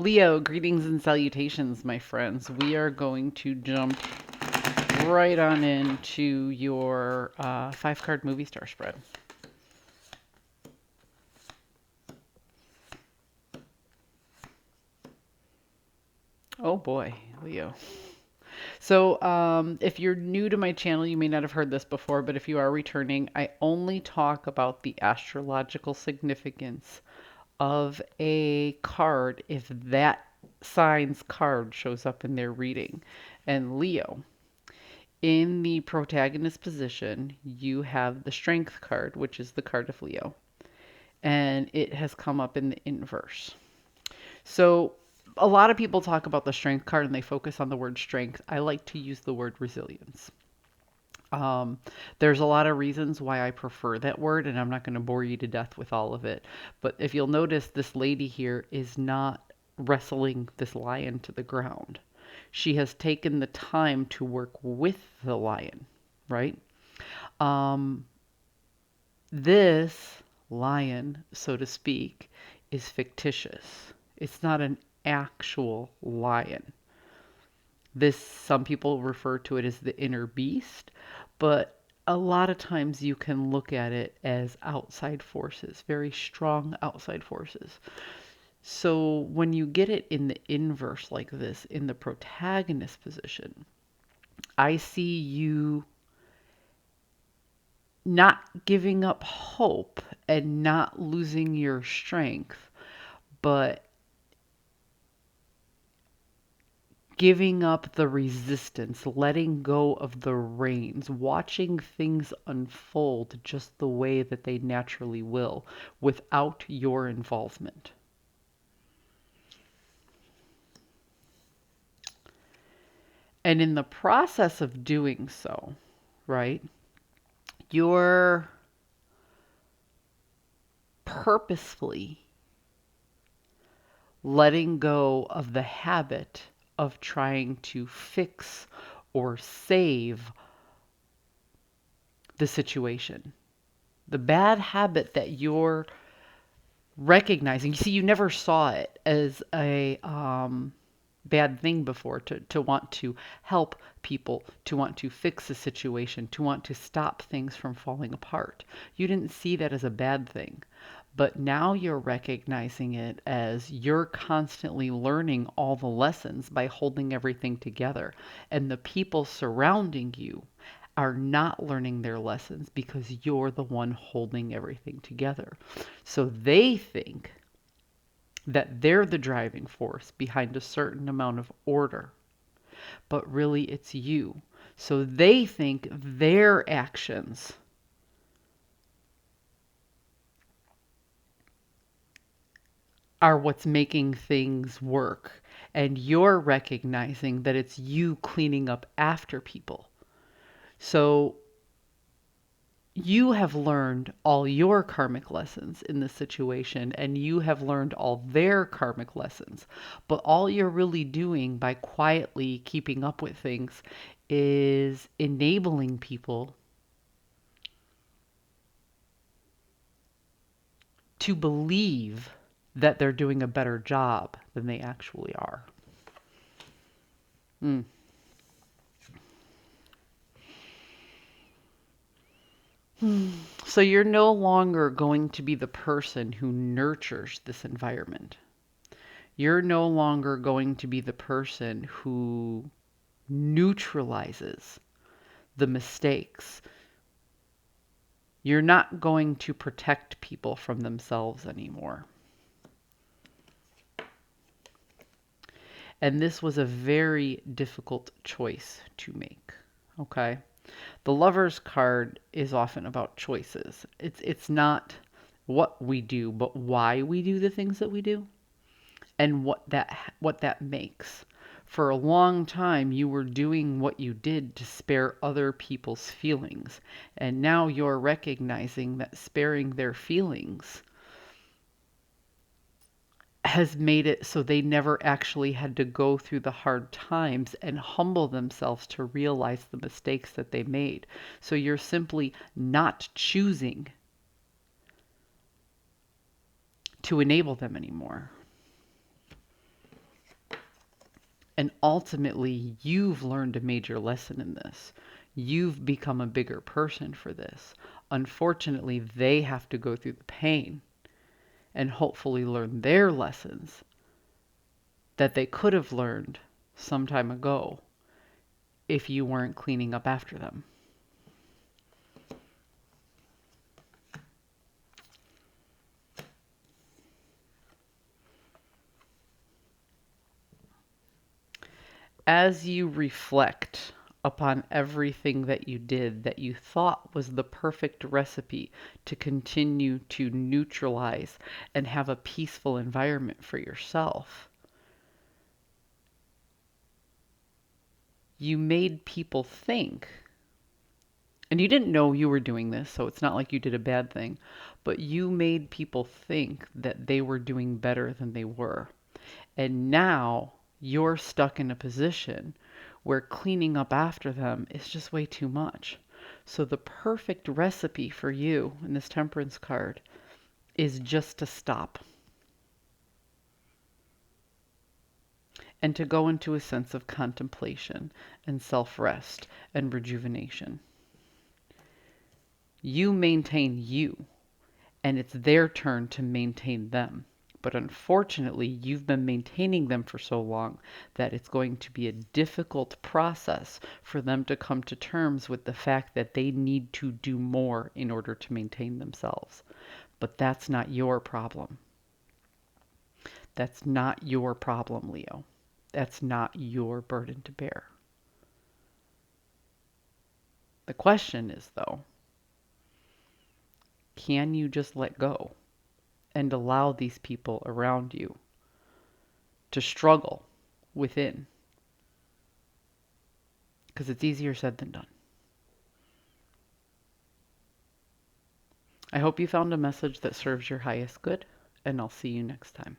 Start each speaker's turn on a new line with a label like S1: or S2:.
S1: Leo, greetings and salutations, my friends. We are going to jump right on into your five card movie star spread. Oh boy, Leo. So, if you're new to my channel, you may not have heard this before, but if you are returning, I only talk about the astrological significance of a card if that sign's card shows up in their reading. And Leo, in the protagonist position, you have the Strength card, which is the card of Leo, and it has come up in the inverse. So, a lot of people talk about the Strength card and they focus on the word strength. I like to use the word resilience. Um, there's a lot of reasons why I prefer that word, and I'm not going to bore you to death with all of it. But if you'll notice, this lady here is not wrestling this lion to the ground. She has taken the time to work with the lion, right? Um, this lion, so to speak, is fictitious. It's not an actual lion. This, some people refer to it as the inner beast, but a lot of times you can look at it as outside forces, very strong outside forces. So when you get it in the inverse like this, in the protagonist position, I see you not giving up hope and not losing your strength, but giving up the resistance, letting go of the reins, watching things unfold just the way that they naturally will without your involvement. And in the process of doing so, right, you're purposefully letting go of the habit of trying to fix or save the situation. The bad habit that you're recognizing, you see, you never saw it as a bad thing before to want to help people, to want to fix a situation, to want to stop things from falling apart. You didn't see that as a bad thing. But now you're recognizing it as you're constantly learning all the lessons by holding everything together. And the people surrounding you are not learning their lessons because you're the one holding everything together. So they think that they're the driving force behind a certain amount of order, but really it's you. So they think their actions are what's making things work. And you're recognizing that it's you cleaning up after people. So you have learned all your karmic lessons in this situation, and you have learned all their karmic lessons. But all you're really doing by quietly keeping up with things is enabling people to believe that they're doing a better job than they actually are. Mm. So you're no longer going to be the person who nurtures this environment. You're no longer going to be the person who neutralizes the mistakes. You're not going to protect people from themselves anymore. And this was a very difficult choice to make. Okay? The Lover's card is often about choices. It's not what we do, but why we do the things that we do and what that makes. For a long time you were doing what you did to spare other people's feelings, and now you're recognizing that sparing their feelings has made it so they never actually had to go through the hard times and humble themselves to realize the mistakes that they made. So you're simply not choosing to enable them anymore. And ultimately, you've learned a major lesson in this. You've become a bigger person for this. Unfortunately, they have to go through the pain and hopefully learn their lessons that they could have learned some time ago if you weren't cleaning up after them. As you reflect upon everything that you did that you thought was the perfect recipe to continue to neutralize and have a peaceful environment for yourself, you made people think, and you didn't know you were doing this, so it's not like you did a bad thing, but you made people think that they were doing better than they were. And now you're stuck in a position where cleaning up after them is just way too much. So the perfect recipe for you in this temperance card is just to stop and to go into a sense of contemplation and self-rest and rejuvenation. You maintain you, and it's their turn to maintain them. But unfortunately, you've been maintaining them for so long that it's going to be a difficult process for them to come to terms with the fact that they need to do more in order to maintain themselves. But that's not your problem. That's not your problem, Leo. That's not your burden to bear. The question is, though, can you just let go and allow these people around you to struggle within? Because it's easier said than done. I hope you found a message that serves your highest good, and I'll see you next time.